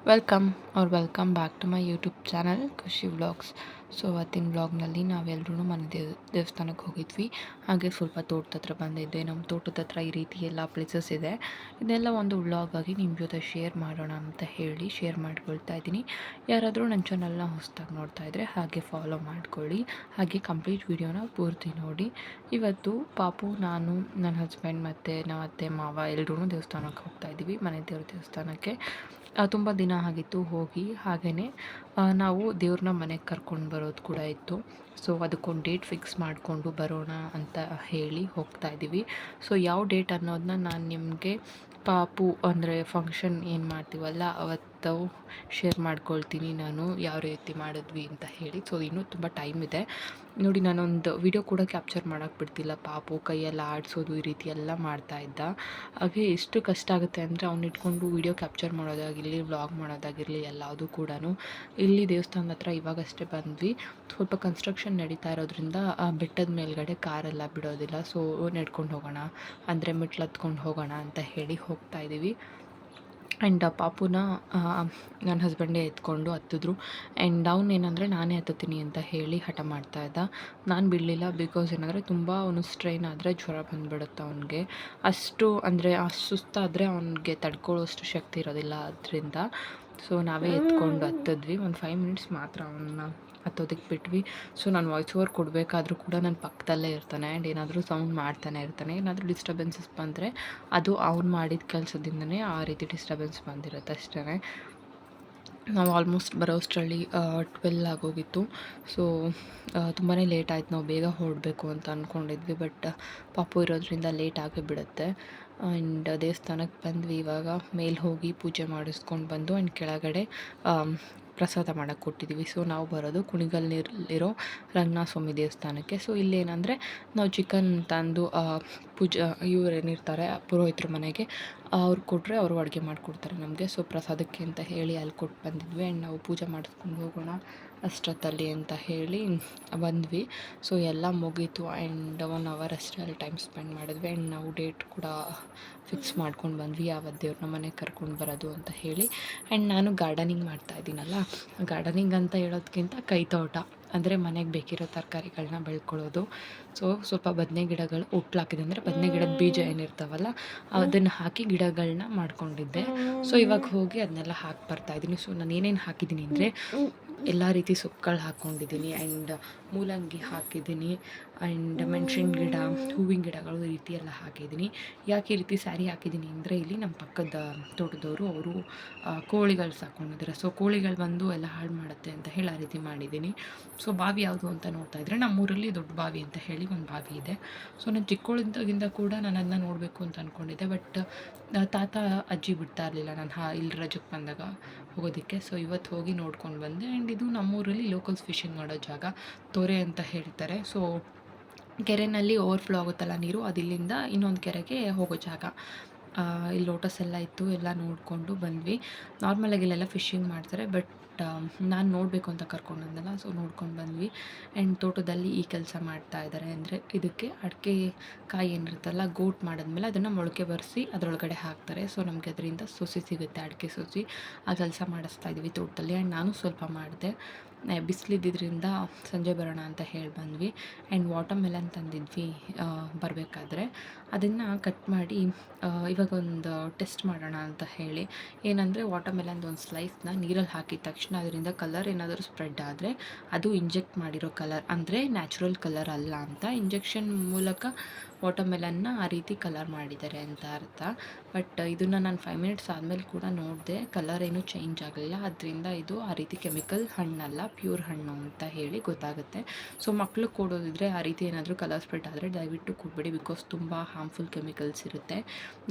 Welcome back to my YouTube channel Khushi vlogs. So ಅವತ್ತಿನ ವ್ಲಾಗ್ನಲ್ಲಿ ನಾವೆಲ್ಲರೂ ಮನೆ ದೇವಸ್ಥಾನಕ್ಕೆ ಹೋಗಿದ್ವಿ. ಹಾಗೆ ಸ್ವಲ್ಪ ತೋಟದ ಹತ್ರ ಬಂದಿದ್ದೆ. ನಮ್ಮ ತೋಟದ ಹತ್ರ ಈ ರೀತಿ ಎಲ್ಲ ಪ್ಲೇಸಸ್ ಇದೆ. ಇದೆಲ್ಲ ಒಂದು ವ್ಲಾಗಾಗಿ ನಿಮ್ಮ ಜೊತೆ ಶೇರ್ ಮಾಡೋಣ ಅಂತ ಹೇಳಿ ಶೇರ್ ಮಾಡ್ಕೊಳ್ತಾ ಇದ್ದೀನಿ. ಯಾರಾದರೂ ನನ್ನ ಚಾನಲ್ನ ಹೊಸದಾಗಿ ನೋಡ್ತಾ ಇದ್ದರೆ ಹಾಗೆ ಫಾಲೋ ಮಾಡ್ಕೊಳ್ಳಿ. ಹಾಗೆ ಕಂಪ್ಲೀಟ್ ವಿಡಿಯೋನ ಪೂರ್ತಿ ನೋಡಿ. ಇವತ್ತು ಪಾಪು, ನಾನು, ನನ್ನ ಹಸ್ಬೆಂಡ್ ಮತ್ತು ನಮ್ಮ ಅತ್ತೆ ಮಾವ ಎಲ್ಲರೂ ದೇವಸ್ಥಾನಕ್ಕೆ ಹೋಗ್ತಾ ಇದ್ದೀವಿ, ಮನೆ ದೇವ್ರ ದೇವಸ್ಥಾನಕ್ಕೆ. ತುಂಬ ದಿನ ಆಗಿತ್ತು ಹೋಗಿ. ಹಾಗೆಯೇ ನಾವು ದೇವ್ರನ್ನ ಮನೆಗೆ ಕರ್ಕೊಂಡು ಬರೋದು ಕೂಡ ಇತ್ತು. ಸೊ ಅದಕ್ಕೊಂದು ಡೇಟ್ ಫಿಕ್ಸ್ ಮಾಡಿಕೊಂಡು ಬರೋಣ ಅಂತ ಹೇಳಿ ಹೋಗ್ತಾ ಇದ್ದೀವಿ. ಸೊ ಯಾವ ಡೇಟ್ ಅನ್ನೋದನ್ನ ನಾನು ನಿಮಗೆ ಪಾಪು ಅಂದರೆ ಫಂಕ್ಷನ್ ಏನು ಮಾಡ್ತೀವಲ್ಲ ಅವತ್ತು ಶೇರ್ ಮಾಡ್ಕೊಳ್ತೀನಿ, ನಾನು ಯಾವ ರೀತಿ ಮಾಡಿದ್ವಿ ಅಂತ ಹೇಳಿ. ಸೊ ಇನ್ನೂ ತುಂಬ ಟೈಮ್ ಇದೆ ನೋಡಿ. ನಾನೊಂದು ವಿಡಿಯೋ ಕೂಡ ಕ್ಯಾಪ್ಚರ್ ಮಾಡೋಕ್ಕೆ ಬಿಡ್ತಿಲ್ಲ. ಪಾಪು ಕೈಯೆಲ್ಲ ಆಡಿಸೋದು ಈ ರೀತಿ ಎಲ್ಲ ಮಾಡ್ತಾಯಿದ್ದ. ಹಾಗೆ ಎಷ್ಟು ಕಷ್ಟ ಆಗುತ್ತೆ ಅಂದರೆ ಅವ್ನು ಇಟ್ಕೊಂಡು ವಿಡಿಯೋ ಕ್ಯಾಪ್ಚರ್ ಮಾಡೋದಾಗಿರಲಿ, ವ್ಲಾಗ್ ಮಾಡೋದಾಗಿರಲಿ ಎಲ್ಲದೂ ಕೂಡ. ಇಲ್ಲಿ ದೇವಸ್ಥಾನದ ಹತ್ರ ಇವಾಗಷ್ಟೇ ಬಂದ್ವಿ. ಸ್ವಲ್ಪ ಕನ್ಸ್ಟ್ರಕ್ಷನ್ ನಡೀತಾ ಇರೋದ್ರಿಂದ ಬೆಟ್ಟದ ಮೇಲ್ಗಡೆ ಕಾರೆಲ್ಲ ಬಿಡೋದಿಲ್ಲ. ಸೊ ನಡ್ಕೊಂಡು ಹೋಗೋಣ ಅಂದರೆ ಮೆಟ್ಲು ಹತ್ಕೊಂಡು ಹೋಗೋಣ ಅಂತ ಹೇಳಿ ಹೋಗ್ತಾ ಇದ್ದೀವಿ. ಆ್ಯಂಡ್ ಪಾಪುನ ನನ್ನ ಹಸ್ಬೆಂಡೇ ಎತ್ಕೊಂಡು ಹತ್ತಿದ್ರು. ಆ್ಯಂಡ್ ಅವ್ನು ಏನಂದರೆ ನಾನೇ ಹತ್ತುತ್ತೀನಿ ಅಂತ ಹೇಳಿ ಹಠ ಮಾಡ್ತಾಯಿದ್ದ. ನಾನು ಬಿಡಲಿಲ್ಲ. ಬಿಕಾಸ್ ಏನಂದರೆ ತುಂಬ ಅವನು ಸ್ಟ್ರೈನ್ ಆದರೆ ಜ್ವರ ಬಂದುಬಿಡುತ್ತೆ ಅವನಿಗೆ. ಅಷ್ಟು ಅಂದರೆ ಸುಸ್ತಾದರೆ ಅವನಿಗೆ ತಡ್ಕೊಳ್ಳೋಷ್ಟು ಶಕ್ತಿ ಇರೋದಿಲ್ಲ ಅದರಿಂದ. ಸೊ ನಾವೇ ಎತ್ಕೊಂಡು ಹತ್ತಿದ್ವಿ. ಒಂದು 5 ಮಿನಿಟ್ಸ್ ಮಾತ್ರ ಅವನ್ನ ಹತ್ತೋದಕ್ಕೆ ಬಿಟ್ವಿ. ಸೊ ನಾನು ವಾಯ್ಸ್ ಓವರ್ ಕೊಡಬೇಕಾದ್ರೂ ಕೂಡ ನನ್ನ ಪಕ್ಕದಲ್ಲೇ ಇರ್ತಾನೆ. ಆ್ಯಂಡ್ ಏನಾದರೂ ಸೌಂಡ್ ಮಾಡ್ತಾನೆ ಇರ್ತಾನೆ. ಏನಾದರೂ ಡಿಸ್ಟರ್ಬೆನ್ಸಸ್ ಬಂದರೆ ಅದು ಅವ್ನು ಮಾಡಿದ ಕೆಲಸದಿಂದನೇ ಆ ರೀತಿ ಡಿಸ್ಟರ್ಬೆನ್ಸ್ ಬಂದಿರುತ್ತೆ ಅಷ್ಟೇ. ನಾವು ಆಲ್ಮೋಸ್ಟ್ ಬರೋಷ್ಟರಲ್ಲಿ 12 ಆಗೋಗಿತ್ತು. ಸೊ ತುಂಬಾ ಲೇಟ್ ಆಯಿತು. ನಾವು ಬೇಗ ಹೊರಡಬೇಕು ಅಂತ ಅಂದ್ಕೊಂಡಿದ್ವಿ. ಬಟ್ ಪಾಪು ಇರೋದ್ರಿಂದ ಲೇಟ್ ಆಗೇ ಬಿಡುತ್ತೆ. ಆ್ಯಂಡ್ ದೇವಸ್ಥಾನಕ್ಕೆ ಬಂದ್ವಿ. ಇವಾಗ ಮೇಲೆ ಹೋಗಿ ಪೂಜೆ ಮಾಡಿಸ್ಕೊಂಡು ಬಂದು ಆ್ಯಂಡ್ ಕೆಳಗಡೆ ಪ್ರಸಾದ ಮಾಡೋಕ್ಕೆ ಕೊಟ್ಟಿದ್ದೀವಿ. ಸೊ ನಾವು ಬರೋದು ಕುಣಿಗಲ್ನಲ್ಲಿರೋ ರಂಗನಾಥ ಸ್ವಾಮಿ ದೇವಸ್ಥಾನಕ್ಕೆ. ಸೊ ಇಲ್ಲೇನಂದರೆ ನಾವು ಚಿಕನ್ ತಂದು ಪೂಜೆ ಇವರೇನಿರ್ತಾರೆ ಪುರೋಹಿತರ ಮನೆಗೆ ಅವ್ರು ಕೊಟ್ಟರೆ ಅವರು ಅಡುಗೆ ಮಾಡಿಕೊಡ್ತಾರೆ ನಮಗೆ. ಸೊ ಪ್ರಸಾದಕ್ಕೆ ಅಂತ ಹೇಳಿ ಅಲ್ಲಿ ಕೊಟ್ಟು ಬಂದಿದ್ವಿ. ಆ್ಯಂಡ್ ನಾವು ಪೂಜೆ ಮಾಡಿಸ್ಕೊಂಡು ಹೋಗೋಣ ಅಷ್ಟೊತ್ತಲ್ಲಿ ಅಂತ ಹೇಳಿ ಬಂದ್ವಿ. ಸೊ ಎಲ್ಲ ಮುಗೀತು. ಆ್ಯಂಡ್ 1 ಅವರ್ ಅಷ್ಟೇ ಅಲ್ಲಿ ಟೈಮ್ ಸ್ಪೆಂಡ್ ಮಾಡಿದ್ವಿ. ಆ್ಯಂಡ್ ನಾವು ಡೇಟ್ ಕೂಡ ಫಿಕ್ಸ್ ಮಾಡ್ಕೊಂಡು ಬಂದ್ವಿ ಯಾವತ್ತು ದೇವ್ರನ್ನ ಮನೆಗೆ ಕರ್ಕೊಂಡು ಬರೋದು ಅಂತ ಹೇಳಿ. ಆ್ಯಂಡ್ ನಾನು ಗಾರ್ಡನಿಂಗ್ ಮಾಡ್ತಾಯಿದ್ದೀನಲ್ಲ, ಗಾರ್ಡನಿಂಗ್ ಅಂತ ಹೇಳೋದಕ್ಕಿಂತ ಕೈ ತೋಟ ಅಂದರೆ ಮನೆಗೆ ಬೇಕಿರೋ ತರಕಾರಿಗಳನ್ನ ಬೆಳ್ಕೊಳ್ಳೋದು. ಸೊ ಸ್ವಲ್ಪ ಬದನೆ ಗಿಡಗಳು ಹುಟ್ಲಾಕಿದೆ, ಅಂದರೆ ಬದನೆ ಗಿಡದ ಬೀಜ ಏನಿರ್ತಾವಲ್ಲ ಅದನ್ನು ಹಾಕಿ ಗಿಡಗಳನ್ನ ಮಾಡ್ಕೊಂಡಿದ್ದೆ. ಸೊ ಇವಾಗ ಹೋಗಿ ಅದನ್ನೆಲ್ಲ ಹಾಕಿ ಬರ್ತಾಯಿದ್ದೀನಿ. ಸೊ ನಾನು ಏನೇನು ಹಾಕಿದ್ದೀನಿ ಅಂದರೆ ಎಲ್ಲ ರೀತಿ ಸೊಪ್ಪುಗಳು ಹಾಕ್ಕೊಂಡಿದ್ದೀನಿ. ಆ್ಯಂಡ್ ಮೂಲಂಗಿ ಹಾಕಿದ್ದೀನಿ. ಆ್ಯಂಡ್ ಮೆಣಸಿನ ಗಿಡ, ಹೂವಿನ ಗಿಡಗಳು ಈ ರೀತಿ ಎಲ್ಲ ಹಾಕಿದ್ದೀನಿ. ಯಾಕೆ ಈ ರೀತಿ ಸ್ಯಾರಿ ಹಾಕಿದ್ದೀನಿ ಅಂದರೆ ಇಲ್ಲಿ ನಮ್ಮ ಪಕ್ಕದ ತೋಟದವರು ಅವರು ಕೋಳಿಗಳು ಸಾಕೊಂಡಿದ್ದಾರೆ. ಸೊ ಕೋಳಿಗಳು ಬಂದು ಎಲ್ಲ ಹಾಳು ಮಾಡುತ್ತೆ ಅಂತ ಹೇಳಿ ಆ ರೀತಿ ಮಾಡಿದ್ದೀನಿ. ಸೊ ಬಾವಿ ಯಾವುದು ಅಂತ ನೋಡ್ತಾ ಇದ್ದರೆ ನಮ್ಮೂರಲ್ಲಿ ದೊಡ್ಡ ಬಾವಿ ಅಂತ ಹೇಳಿ ಒಂದು ಬಾವಿ ಇದೆ. ಸೊ ನಾನು ಚಿಕ್ಕವಳಿದ್ದಾಗಿಂದ ಕೂಡ ನಾನು ಅದನ್ನ ನೋಡಬೇಕು ಅಂತ ಅಂದ್ಕೊಂಡಿದ್ದೆ. ಬಟ್ ತಾತ ಅಜ್ಜಿ ಬಿಡ್ತಾ ಇರಲಿಲ್ಲ ನಾನು ಇಲ್ಲಿ ರಜಕ್ಕೆ ಬಂದಾಗ ಹೋಗೋದಕ್ಕೆ. ಸೊ ಇವತ್ತು ಹೋಗಿ ನೋಡ್ಕೊಂಡು ಬಂದೆ. ಆ್ಯಂಡ್ ಇದು ನಮ್ಮೂರಲ್ಲಿ ಲೋಕಲ್ಸ್ ಫಿಶಿಂಗ್ ಮಾಡೋ ಜಾಗ, ತೊರೆ ಅಂತ ಹೇಳ್ತಾರೆ. ಸೊ ಕೆರೆಯಲ್ಲಿ ಓವರ್ಫ್ಲೋ ಆಗುತ್ತಲ್ಲ ನೀರು, ಅದು ಇಲ್ಲಿಂದ ಇನ್ನೊಂದು ಕೆರೆಗೆ ಹೋಗೋ ಜಾಗ. ಇಲ್ಲಿ ಲೋಟಸ್ ಎಲ್ಲ ಇತ್ತು, ಎಲ್ಲ ನೋಡಿಕೊಂಡು ಬಂದ್ವಿ. ನಾರ್ಮಲಾಗಿ ಇಲ್ಲೆಲ್ಲ ಫಿಶಿಂಗ್ ಮಾಡ್ತಾರೆ. ಬಟ್ ನಾನು ನೋಡಬೇಕು ಅಂತ ಕರ್ಕೊಂಡು ಬಂದಲ್ಲ, ಸೊ ನೋಡ್ಕೊಂಡು ಬಂದ್ವಿ. ಆ್ಯಂಡ್ ತೋಟದಲ್ಲಿ ಈ ಕೆಲಸ ಮಾಡ್ತಾ ಇದ್ದಾರೆ. ಅಂದರೆ ಇದಕ್ಕೆ ಅಡಿಕೆ ಕಾಯಿ ಏನಿರುತ್ತಲ್ಲ ಗೋಟ್ ಮಾಡಿದ್ಮೇಲೆ ಅದನ್ನು ಮೊಳಕೆ ಬರೆಸಿ ಅದರೊಳಗಡೆ ಹಾಕ್ತಾರೆ. ಸೊ ನಮಗೆ ಅದರಿಂದ ಸೊಸಿ ಸಿಗುತ್ತೆ, ಅಡಿಕೆ ಸೊಸಿ. ಆ ಕೆಲಸ ಮಾಡಿಸ್ತಾ ಇದ್ವಿ ತೋಟದಲ್ಲಿ. ಆ್ಯಂಡ್ ನಾನು ಸ್ವಲ್ಪ ಮಾಡಿದೆ. ಬಿಸಿಲಿದ್ದಿದ್ದರಿಂದ ಸಂಜೆ ಬರೋಣ ಅಂತ ಹೇಳಿ ಬಂದ್ವಿ. ಆ್ಯಂಡ್ ವಾಟರ್ ಮೆಲನ್ ತಂದಿದ್ವಿ ಬರಬೇಕಾದ್ರೆ. ಅದನ್ನು ಕಟ್ ಮಾಡಿ ಇವಾಗ ಒಂದು ಟೆಸ್ಟ್ ಮಾಡೋಣ ಅಂತ ಹೇಳಿ. ಏನಂದರೆ ವಾಟರ್ ಮೆಲನ್ದು ಒಂದು ಸ್ಲೈಸ್ನ ನೀರಲ್ಲಿ ಹಾಕಿದ ತಕ್ಷಣ ಅದರಿಂದ ಕಲರ್ ಏನಾದರೂ ಸ್ಪ್ರೆಡ್ ಆದರೆ ಅದು ಇಂಜೆಕ್ಟ್ ಮಾಡಿರೋ ಕಲರ್, ಅಂದರೆ ನ್ಯಾಚುರಲ್ ಕಲರ್ ಅಲ್ಲ ಅಂತ. ಇಂಜೆಕ್ಷನ್ ಮೂಲಕ ವಾಟರ್ ಮೆಲನ್ನ ಆ ರೀತಿ ಕಲರ್ ಮಾಡಿದ್ದಾರೆ ಅಂತ ಅರ್ಥ. ಬಟ್ ಇದನ್ನು ನಾನು 5 ಮಿನಿಟ್ಸ್ ಆದಮೇಲೆ ಕೂಡ ನೋಡಿದೆ, ಕಲರ್ ಏನೂ ಚೇಂಜ್ ಆಗಲಿಲ್ಲ. ಅದರಿಂದ ಇದು ಆ ರೀತಿ ಕೆಮಿಕಲ್ ಹಣ್ಣಲ್ಲ, ಪ್ಯೂರ್ ಹಣ್ಣು ಅಂತ ಹೇಳಿ ಗೊತ್ತಾಗುತ್ತೆ. ಸೊ ಮಕ್ಳಿಗೆ ಕೊಡೋದಿದ್ರೆ ಆ ರೀತಿ ಏನಾದರೂ ಕಲರ್ ಸ್ಪ್ರೆಡ್ ಆದರೆ ದಯವಿಟ್ಟು ಕೊಡಬೇಡಿ. ಬಿಕಾಸ್ ತುಂಬ ಹಾರ್ಮ್ಫುಲ್ ಕೆಮಿಕಲ್ಸ್ ಇರುತ್ತೆ.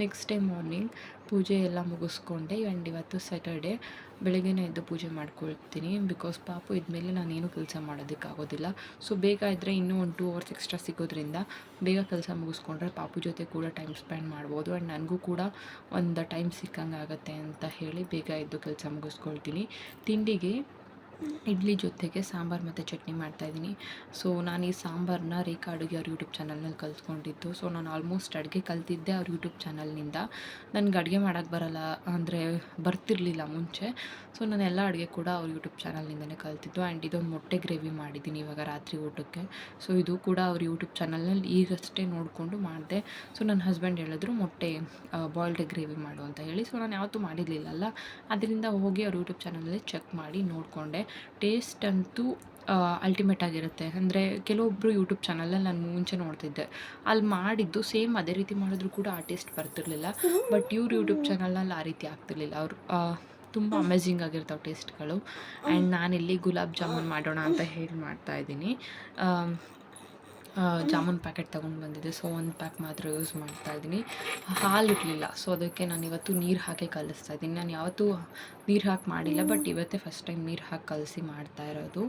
ನೆಕ್ಸ್ಟ್ ಡೇ ಮಾರ್ನಿಂಗ್ ಪೂಜೆ ಎಲ್ಲ ಮುಗಿಸ್ಕೊಂಡೆ. ಆ್ಯಂಡ್ ಇವತ್ತು ಸ್ಯಾಟರ್ಡೆ ಬೆಳಗ್ಗೆನೇ ಎದ್ದು ಪೂಜೆ ಮಾಡ್ಕೊಳ್ತೀನಿ. ಬಿಕಾಸ್ ಪಾಪು ಇದ್ಮೇಲೆ ನಾನೇನು ಕೆಲಸ ಮಾಡೋದಕ್ಕಾಗೋದಿಲ್ಲ. ಸೊ ಬೇಗ ಇದ್ದರೆ ಇನ್ನೂ ಒಂದು 2 ಅವರ್ಸ್ ಎಕ್ಸ್ಟ್ರಾ ಸಿಗೋದ್ರಿಂದ ಬೇಗ ಕೆಲಸ ಮುಗಿಸ್ಕೊಂಡ್ರೆ ಪಾಪು ಜೊತೆ ಕೂಡ ಟೈಮ್ ಸ್ಪೆಂಡ್ ಮಾಡ್ಬೋದು. ಆ್ಯಂಡ್ ನನಗೂ ಕೂಡ ಒಂದು ಟೈಮ್ ಸಿಕ್ಕಂಗೆ ಆಗುತ್ತೆ ಅಂತ ಹೇಳಿ ಬೇಗ ಎದ್ದು ಕೆಲಸ ಮುಗಿಸ್ಕೊಳ್ತೀನಿ. ತಿಂಡಿಗೆ ಇಡ್ಲಿ ಜೊತೆಗೆ ಸಾಂಬಾರು ಮತ್ತು ಚಟ್ನಿ ಮಾಡ್ತಾಯಿದ್ದೀನಿ. ಸೊ ನಾನು ಈ ಸಾಂಬಾರನ್ನ ರೇಖಾ ಅಡುಗೆ ಅವ್ರ ಯೂಟ್ಯೂಬ್ ಚಾನಲ್ನಲ್ಲಿ ಕಲ್ತ್ಕೊಂಡಿದ್ದು. ಸೊ ನಾನು ಆಲ್ಮೋಸ್ಟ್ ಅಡುಗೆ ಕಲ್ತಿದ್ದೆ ಅವ್ರ ಯೂಟ್ಯೂಬ್ ಚಾನಲ್ನಿಂದ. ನನಗೆ ಅಡುಗೆ ಮಾಡೋಕ್ಕೆ ಬರಲ್ಲ, ಅಂದರೆ ಬರ್ತಿರಲಿಲ್ಲ ಮುಂಚೆ. ಸೊ ನಾನೆಲ್ಲ ಅಡುಗೆ ಕೂಡ ಅವ್ರ ಯೂಟ್ಯೂಬ್ ಚಾನಲ್ನಿಂದನೇ ಕಲ್ತಿದ್ದು. ಆ್ಯಂಡ್ ಇದೊಂದು ಮೊಟ್ಟೆ ಗ್ರೇವಿ ಮಾಡಿದ್ದೀನಿ ಇವಾಗ ರಾತ್ರಿ ಊಟಕ್ಕೆ. ಸೊ ಇದು ಕೂಡ ಅವ್ರ ಯೂಟ್ಯೂಬ್ ಚಾನಲ್ನಲ್ಲಿ ಈಗಷ್ಟೇ ನೋಡಿಕೊಂಡು ಮಾಡಿದೆ. ಸೊ ನನ್ನ ಹಸ್ಬೆಂಡ್ ಹೇಳಿದ್ರು ಮೊಟ್ಟೆ ಬಾಯ್ಲ್ಡ್ ಗ್ರೇವಿ ಮಾಡು ಅಂತ ಹೇಳಿ. ಸೊ ನಾನು ಯಾವತ್ತೂ ಮಾಡಿರಲಿಲ್ಲಲ್ಲ, ಅದರಿಂದ ಹೋಗಿ ಅವ್ರ ಯೂಟ್ಯೂಬ್ ಚಾನಲಲ್ಲಿ ಚೆಕ್ ಮಾಡಿ ನೋಡಿಕೊಂಡೆ. ಟೇಸ್ಟ್ ಅಂತೂ ಅಲ್ಟಿಮೇಟ್ ಆಗಿರುತ್ತೆ. ಅಂದರೆ ಕೆಲವೊಬ್ಬರು ಯೂಟ್ಯೂಬ್ ಚಾನಲಲ್ಲಿ ನಾನು ಮುಂಚೆ ನೋಡ್ತಿದ್ದೆ, ಅಲ್ಲಿ ಮಾಡಿದ್ದು ಸೇಮ್ ಅದೇ ರೀತಿ ಮಾಡಿದ್ರು ಕೂಡ ಆ ಟೇಸ್ಟ್ ಬರ್ತಿರಲಿಲ್ಲ. ಬಟ್ ಇವ್ರ ಯೂಟ್ಯೂಬ್ ಚಾನಲ್ನಲ್ಲಿ ಆ ರೀತಿ ಆಗ್ತಿರ್ಲಿಲ್ಲ. ಅವರು ತುಂಬ ಅಮೇಝಿಂಗ್ ಆಗಿರ್ತಾವೆ ಟೇಸ್ಟ್ಗಳು. ಆ್ಯಂಡ್ ನಾನಿಲ್ಲಿ ಗುಲಾಬ್ ಜಾಮೂನ್ ಮಾಡೋಣ ಅಂತ ಹೇಳಿ ಮಾಡ್ತಾಯಿದ್ದೀನಿ. ಜಾಮೂನ್ ಪ್ಯಾಕೆಟ್ ತೊಗೊಂಡು ಬಂದಿದ್ದೆ. ಸೊ ಒಂದು ಪ್ಯಾಕ್ ಮಾತ್ರ ಯೂಸ್ ಮಾಡ್ತಾಯಿದ್ದೀನಿ. ಹಾಲು ಇರಲಿಲ್ಲ, ಸೊ ಅದಕ್ಕೆ ನಾನು ಇವತ್ತು ನೀರು ಹಾಕಿ ಕಲಿಸ್ತಾ ಇದ್ದೀನಿ. ನಾನು ಯಾವತ್ತೂ ನೀರು ಹಾಕಿ ಮಾಡಿಲ್ಲ, ಬಟ್ ಇವತ್ತೇ ಫಸ್ಟ್ ಟೈಮ್ ನೀರು ಹಾಕಿ ಕಲಸಿ ಮಾಡ್ತಾ ಇರೋದು.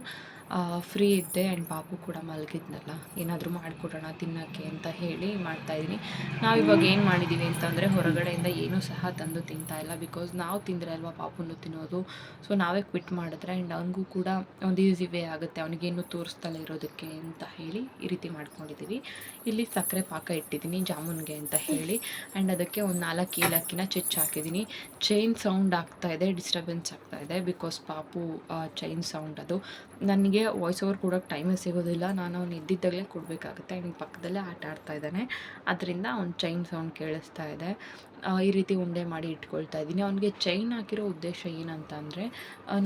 ಫ್ರೀ ಇದ್ದೆ ಆ್ಯಂಡ್ ಪಾಪು ಕೂಡ ಮಲಗಿದ್ನಲ್ಲ, ಏನಾದರೂ ಮಾಡಿಕೊಡೋಣ ತಿನ್ನೋಕ್ಕೆ ಅಂತ ಹೇಳಿ ಮಾಡ್ತಾಯಿದ್ದೀನಿ. ನಾವಿವಾಗ ಏನು ಮಾಡಿದ್ದೀವಿ ಅಂತಂದರೆ ಹೊರಗಡೆಯಿಂದ ಏನೂ ಸಹ ತಂದು ತಿಂತಾಯಿಲ್ಲ. ಬಿಕಾಸ್ ನಾವು ತಿಂದರೆ ಅಲ್ವಾ ಪಾಪುನು ತಿನ್ನೋದು. ಸೊ ನಾವೇ ಕ್ವಿಟ್ ಮಾಡಿದ್ರೆ ಆ್ಯಂಡ್ ಅವನಿಗೂ ಕೂಡ ಒಂದು ಈಸಿ ವೇ ಆಗುತ್ತೆ, ಅವನಿಗೇನು ತೋರಿಸ್ತಲೇ ಇರೋದಕ್ಕೆ ಅಂತ ಹೇಳಿ ಈ ರೀತಿ ಮಾಡ್ಕೊಂಡಿದ್ದೀವಿ. ಇಲ್ಲಿ ಸಕ್ಕರೆ ಪಾಕ ಇಟ್ಟಿದ್ದೀನಿ ಜಾಮೂನ್ಗೆ ಅಂತ ಹೇಳಿ. ಆ್ಯಂಡ್ ಅದಕ್ಕೆ ಒಂದು 4 ಏಲಕ್ಕಿನ ಚೆಚ್ಚಿ ಹಾಕಿದ್ದೀನಿ. ಚೈನ್ ಸೌಂಡ್ ಆಗ್ತಾಯಿದೆ, ಡಿಸ್ಟರ್ಬೆನ್ಸ್ ಆಗ್ತಾಯಿದೆ. ಬಿಕಾಸ್ ಪಾಪು ಚೈನ್ ಸೌಂಡ್ ಅದು. ನನಗೆ ವಾಯ್ಸ್ ಓವರ್ ಕೊಡೋಕ್ಕೆ ಟೈಮೇ ಸಿಗೋದಿಲ್ಲ. ನಾನು ಅವ್ನು ಎದ್ದಿದ್ದಾಗಲೇ ಕೊಡಬೇಕಾಗುತ್ತೆ. ಆ್ಯಂಡ್ ಪಕ್ಕದಲ್ಲೇ ಆಟ ಆಡ್ತಾ ಇದ್ದಾನೆ, ಅದರಿಂದ ಅವ್ನು ಚೈನ್ ಸೌಂಡ್ ಕೇಳಿಸ್ತಾ ಇದೆ. ಈ ರೀತಿ ಉಂಡೆ ಮಾಡಿ ಇಟ್ಕೊಳ್ತಾ ಇದ್ದೀನಿ. ಅವನಿಗೆ ಚೈನ್ ಹಾಕಿರೋ ಉದ್ದೇಶ ಏನಂತ ಅಂದರೆ,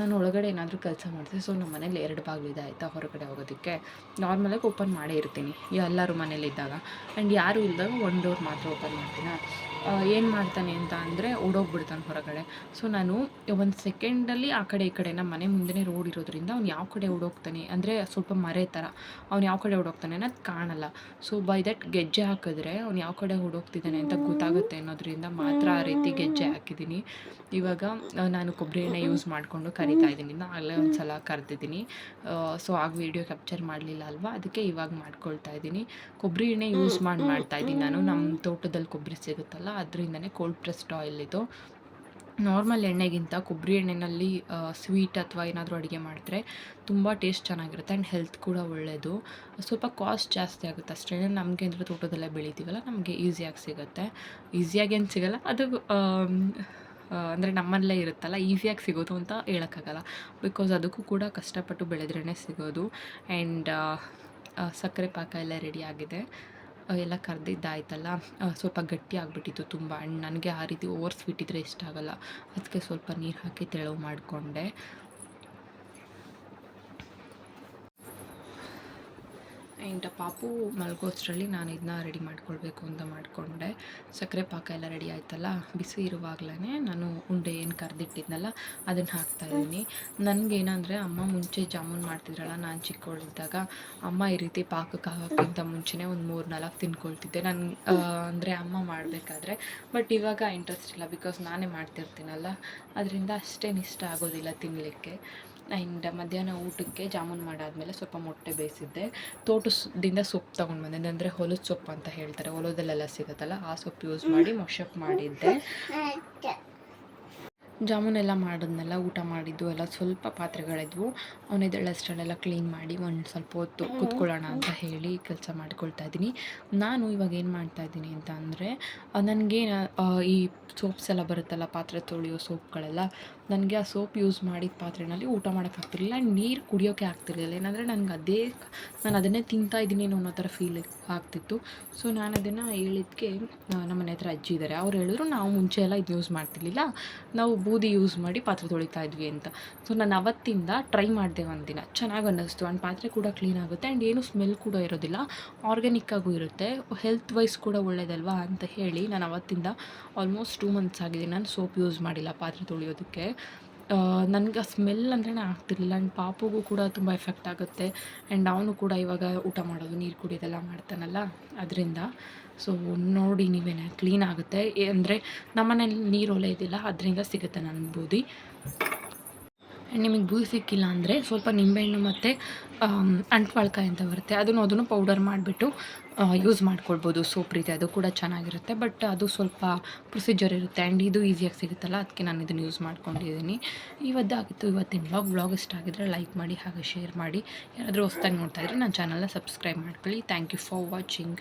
ನಾನು ಒಳಗಡೆ ಏನಾದರೂ ಕೆಲಸ ಮಾಡ್ತೀನಿ. ಸೊ ನಮ್ಮ ಮನೇಲಿ 2 ಬಾಗಿಲಿದೆ ಆಯಿತಾ, ಹೊರಗಡೆ ಹೋಗೋದಕ್ಕೆ. ನಾರ್ಮಲಾಗಿ ಓಪನ್ ಮಾಡೇ ಇರ್ತೀನಿ ಎಲ್ಲರೂ ಮನೇಲಿದ್ದಾಗ. ಆ್ಯಂಡ್ ಯಾರೂ ಇಲ್ಲದಾಗ ಒಂದು ಡೋರ್ ಮಾತ್ರ ಓಪನ್ ಮಾಡ್ತೀನಿ. ಏನು ಮಾಡ್ತಾನೆ ಅಂತ ಅಂದರೆ ಓಡೋಗ್ಬಿಡ್ತಾನೆ ಹೊರಗಡೆ. ಸೊ ನಾನು ಒಂದು ಸೆಕೆಂಡಲ್ಲಿ ಆ ಕಡೆ ಈ ಕಡೆ, ನಮ್ಮ ಮನೆ ಮುಂದೆನೇ ರೋಡ್ ಇರೋದ್ರಿಂದ ಅವ್ನು ಯಾವ ಕಡೆ ಓಡೋಗ್ತಾನೆ, ಅಂದರೆ ಸ್ವಲ್ಪ ಮರೆ ಥರ ಅವ್ನು ಯಾವ ಕಡೆ ಓಡೋಗ್ತಾನೆ ಅನ್ನೋದು ಕಾಣಲ್ಲ. ಸೊ ಬೈ ದಟ್ ಗೆಜ್ಜೆ ಹಾಕಿದ್ರೆ ಅವ್ನು ಯಾವ ಕಡೆ ಓಡೋಗ್ತಿದ್ದಾನೆ ಅಂತ ಗೊತ್ತಾಗುತ್ತೆ ಅನ್ನೋದ್ರಿಂದ ಮಾತ್ರ ಆ ರೀತಿ ಗೆಜ್ಜೆ ಹಾಕಿದ್ದೀನಿ. ಇವಾಗ ನಾನು ಕೊಬ್ಬರಿ ಎಣ್ಣೆ ಯೂಸ್ ಮಾಡಿಕೊಂಡು ಕರಿತಾ ಇದ್ದೀನಿ. ಆಗಲೇ ಒಂದು ಸಲ ಕರೆದಿದ್ದೀನಿ. ಸೊ ಆಗ ವೀಡಿಯೋ ಕ್ಯಾಪ್ಚರ್ ಮಾಡಲಿಲ್ಲ ಅಲ್ವಾ, ಅದಕ್ಕೆ ಇವಾಗ ಮಾಡ್ಕೊಳ್ತಾ ಇದ್ದೀನಿ. ಕೊಬ್ಬರಿ ಎಣ್ಣೆ ಯೂಸ್ ಮಾಡ್ತಾಯಿದ್ದೀನಿ ನಾನು. ನಮ್ಮ ತೋಟದಲ್ಲಿ ಕೊಬ್ಬರಿ ಸಿಗುತ್ತಲ್ಲ, ಅದರಿಂದನೇ ಕೋಲ್ಡ್ ಪ್ರೆಸ್ಡ್ ಆಯಿಲ್ ಇದು. ನಾರ್ಮಲ್ ಎಣ್ಣೆಗಿಂತ ಕೊಬ್ಬರಿ ಎಣ್ಣೆಯಲ್ಲಿ ಸ್ವೀಟ್ ಅಥವಾ ಏನಾದರೂ ಅಡುಗೆ ಮಾಡಿದ್ರೆ ತುಂಬ ಟೇಸ್ಟ್ ಚೆನ್ನಾಗಿರುತ್ತೆ. ಆ್ಯಂಡ್ ಹೆಲ್ತ್ ಕೂಡ ಒಳ್ಳೆಯದು. ಸ್ವಲ್ಪ ಕಾಸ್ಟ್ ಜಾಸ್ತಿ ಆಗುತ್ತೆ ಅಷ್ಟೇ. ನಮಗೆ ಅಂದರೆ ತೋಟದಲ್ಲೇ ಬೆಳಿತೀವಲ್ಲ, ನಮಗೆ ಈಸಿಯಾಗಿ ಸಿಗುತ್ತೆ. ಈಸಿಯಾಗಿ ಏನು ಸಿಗೋಲ್ಲ, ಅದು ಅಂದರೆ ನಮ್ಮಲ್ಲೇ ಇರುತ್ತಲ್ಲ, ಈಸಿಯಾಗಿ ಸಿಗೋದು ಅಂತ ಹೇಳೋಕ್ಕಾಗಲ್ಲ. ಬಿಕಾಸ್ ಅದಕ್ಕೂ ಕೂಡ ಕಷ್ಟಪಟ್ಟು ಬೆಳೆದ್ರೇ ಸಿಗೋದು. ಆ್ಯಂಡ್ ಸಕ್ಕರೆ ಪಾಕ ಎಲ್ಲ ರೆಡಿ ಆಗಿದೆ. ಎಲ್ಲ ಕರೆದಿದ್ದಾಯ್ತಲ್ಲ, ಸ್ವಲ್ಪ ಗಟ್ಟಿ ಆಗಿಬಿಟ್ಟಿತ್ತು ತುಂಬ. ಆ್ಯಂಡ್ ನನಗೆ ಆ ರೀತಿ ಓವರ್ ಸ್ವೀಟ್ ಇದ್ದರೆ ಇಷ್ಟ ಆಗೋಲ್ಲ, ಅದಕ್ಕೆ ಸ್ವಲ್ಪ ನೀರು ಹಾಕಿ ತೆಳು ಮಾಡಿಕೊಂಡೆ. ಆ್ಯಂಡ್ ಪಾಪು ಮಲಗೋಷ್ಟರಲ್ಲಿ ನಾನು ಇದನ್ನ ರೆಡಿ ಮಾಡ್ಕೊಳ್ಬೇಕು ಅಂತ ಮಾಡಿಕೊಂಡೆ. ಸಕ್ಕರೆ ಪಾಕ ಎಲ್ಲ ರೆಡಿ ಆಯ್ತಲ್ಲ, ಬಿಸಿ ಇರುವಾಗಲೇ ನಾನು ಉಂಡೆ ಏನು ಕರೆದಿಟ್ಟಿದ್ನಲ್ಲ ಅದನ್ನು ಹಾಕ್ತಾಯಿದ್ದೀನಿ. ನನಗೇನಂದರೆ ಅಮ್ಮ ಮುಂಚೆ ಜಾಮೂನ್ ಮಾಡ್ತಿದ್ರಲ್ಲ, ನಾನು ಚಿಕ್ಕವಳಿದ್ದಾಗ ಅಮ್ಮ ಈ ರೀತಿ ಪಾಕಕ್ಕೆ ಹಾಕೋಕ್ಕಿಂತ ಮುಂಚೆನೇ ಒಂದು 3-4 ತಿನ್ಕೊಳ್ತಿದ್ದೆ ನಾನು, ಅಂದರೆ ಅಮ್ಮ ಮಾಡಬೇಕಾದ್ರೆ. ಬಟ್ ಇವಾಗ ಇಂಟ್ರೆಸ್ಟ್ ಇಲ್ಲ, ಬಿಕಾಸ್ ನಾನೇ ಮಾಡ್ತಿರ್ತೀನಲ್ಲ, ಅದರಿಂದ ಅಷ್ಟೇನು ಇಷ್ಟ ಆಗೋದಿಲ್ಲ ತಿನ್ನಲಿಕ್ಕೆ. ಆ್ಯಂಡ್ ಮಧ್ಯಾಹ್ನ ಊಟಕ್ಕೆ ಜಾಮೂನ್ ಮಾಡಾದಮೇಲೆ ಸ್ವಲ್ಪ ಮೊಟ್ಟೆ ಬೇಯಿಸಿದ್ದೆ. ತೋಟದಿಂದ ಸೊಪ್ಪು ತೊಗೊಂಡು ಬಂದಿದ್ದೆ, ಅಂದರೆ ಹೊಲದ ಸೊಪ್ಪು ಅಂತ ಹೇಳ್ತಾರೆ, ಹೊಲದಲ್ಲೆಲ್ಲ ಸಿಗುತ್ತಲ್ಲ, ಆ ಸೊಪ್ಪು ಯೂಸ್ ಮಾಡಿ ಮೊಶಪ್ ಮಾಡಿದ್ದೆ. ಜಾಮೂನೆಲ್ಲ ಮಾಡಿದ್ನೆಲ್ಲ ಊಟ ಮಾಡಿದ್ದು ಎಲ್ಲ ಸ್ವಲ್ಪ ಪಾತ್ರೆಗಳಿದ್ವು, ಅವನಿದ್ದಳಷ್ಟರಲ್ಲೆಲ್ಲ ಕ್ಲೀನ್ ಮಾಡಿ ಒಂದು ಸ್ವಲ್ಪ ಹೊತ್ತು ಕೂತ್ಕೊಳ್ಳೋಣ ಅಂತ ಹೇಳಿ ಕೆಲಸ ಮಾಡ್ಕೊಳ್ತಾ ಇದ್ದೀನಿ. ನಾನು ಇವಾಗ ಏನು ಮಾಡ್ತಾಯಿದ್ದೀನಿ ಅಂತ ಅಂದರೆ, ನನಗೆ ಈ ಸೋಪ್ಸ್ ಎಲ್ಲ ಬರುತ್ತಲ್ಲ, ಪಾತ್ರೆ ತೊಳೆಯೋ ಸೋಪ್ಗಳೆಲ್ಲ, ನನಗೆ ಆ ಸೋಪ್ ಯೂಸ್ ಮಾಡಿದ ಪಾತ್ರೆಯಲ್ಲಿ ಊಟ ಮಾಡೋಕ್ಕಾಗ್ತಿರ್ಲಿಲ್ಲ. ನೀರು ಕುಡಿಯೋಕ್ಕೆ ಆಗ್ತಿರ್ಲಿಲ್ಲ. ಏನಂದರೆ ನನಗೆ ನಾನು ಅದನ್ನೇ ತಿಂತಾಯಿದ್ದೀನಿ ಅನ್ನೋ ಥರ ಫೀಲ್ ಆಗ್ತಿತ್ತು. ಸೊ ನಾನು ಅದನ್ನು ಹೇಳಿದ್ದಕ್ಕೆ ನಮ್ಮ ಮನೆ ಹತ್ರ ಅಜ್ಜಿ ಇದ್ದಾರೆ, ಅವ್ರು ಹೇಳಿದ್ರು, ನಾವು ಮುಂಚೆ ಎಲ್ಲ ಇದು ಯೂಸ್ ಮಾಡ್ತಿರ್ಲಿಲ್ಲ, ನಾವು ಬೂದಿ ಯೂಸ್ ಮಾಡಿ ಪಾತ್ರೆ ತೊಳಿತಾ ಇದ್ವಿ ಅಂತ. ಸೊ ನಾನು ಅವತ್ತಿಂದ ಟ್ರೈ ಮಾಡಿದೆ ಒಂದಿನ, ಚೆನ್ನಾಗಿ ಅನ್ನಿಸ್ತು. ಆ್ಯಂಡ್ ಪಾತ್ರೆ ಕೂಡ ಕ್ಲೀನ್ ಆಗುತ್ತೆ, ಆ್ಯಂಡ್ ಏನು ಸ್ಮೆಲ್ ಕೂಡ ಇರೋದಿಲ್ಲ, ಆರ್ಗ್ಯಾನಿಕ್ಕಾಗೂ ಇರುತ್ತೆ, ಹೆಲ್ತ್ ವೈಸ್ ಕೂಡ ಒಳ್ಳೇದಲ್ವಾ ಅಂತ ಹೇಳಿ ನಾನು ಅವತ್ತಿಂದ ಆಲ್ಮೋಸ್ಟ್ 2 ಮಂತ್ಸ್ ಆಗಿದೆ ನಾನು ಸೋಪ್ ಯೂಸ್ ಮಾಡಿಲ್ಲ ಪಾತ್ರೆ ತೊಳೆಯೋದಕ್ಕೆ. ನನಗೆ ಆ ಸ್ಮೆಲ್ ಅಂದ್ರೇ ಆಗ್ತಿರ್ಲಿಲ್ಲ. ಆ್ಯಂಡ್ ಪಾಪುಗೂ ಕೂಡ ತುಂಬ ಎಫೆಕ್ಟ್ ಆಗುತ್ತೆ. ಆ್ಯಂಡ್ ಅವನು ಕೂಡ ಇವಾಗ ಊಟ ಮಾಡೋದು, ನೀರು ಕುಡಿಯೋದೆಲ್ಲ ಮಾಡ್ತಾನಲ್ಲ, ಅದರಿಂದ. ಸೊ ನೋಡಿ ನೀವೇನೆ, ಕ್ಲೀನ್ ಆಗುತ್ತೆ. ಅಂದರೆ ನಮ್ಮನೇಲಿ ನೀರು ಒಲೆ ಇದ್ದಿಲ್ಲ, ಅದರಿಂದ ಸಿಗುತ್ತೆ ನನ್ನ ಬೂದಿ. ನಿಮಗೆ ಬೂದಿ ಸಿಕ್ಕಿಲ್ಲ ಅಂದರೆ ಸ್ವಲ್ಪ ನಿಂಬೆಹಣ್ಣು ಮತ್ತು ಅಂಟ್ವಾಳ್ಕಾಯಿ ಅಂತ ಬರುತ್ತೆ ಅದನ್ನು ಪೌಡರ್ ಮಾಡಿಬಿಟ್ಟು ಯೂಸ್ ಮಾಡ್ಕೊಳ್ಬೋದು ಸೋಪ್ ರೀತಿ. ಅದು ಕೂಡ ಚೆನ್ನಾಗಿರುತ್ತೆ. ಬಟ್ ಅದು ಸ್ವಲ್ಪ ಪ್ರೊಸೀಜರ್ ಇರುತ್ತೆ ಆ್ಯಂಡ್ ಇದು ಈಸಿಯಾಗಿ ಸಿಗುತ್ತಲ್ಲ ಅದಕ್ಕೆ ನಾನು ಇದನ್ನು ಯೂಸ್ ಮಾಡ್ಕೊಂಡಿದ್ದೀನಿ. ಇವತ್ತಾಗಿತ್ತು ಇವತ್ತಿನ ವ್ಲಾಗ್ ಇಷ್ಟ ಆಗಿದ್ರೆ ಲೈಕ್ ಮಾಡಿ ಹಾಗೆ ಶೇರ್ ಮಾಡಿ. ಯಾರಾದರೂ ಹೊಸ್ದಾಗಿ ನೋಡ್ತಾ ಇದ್ದರೆ ನನ್ನ ಚಾನಲ್ನ ಸಬ್ಸ್ಕ್ರೈಬ್ ಮಾಡ್ಕೊಳ್ಳಿ. Thank you for watching.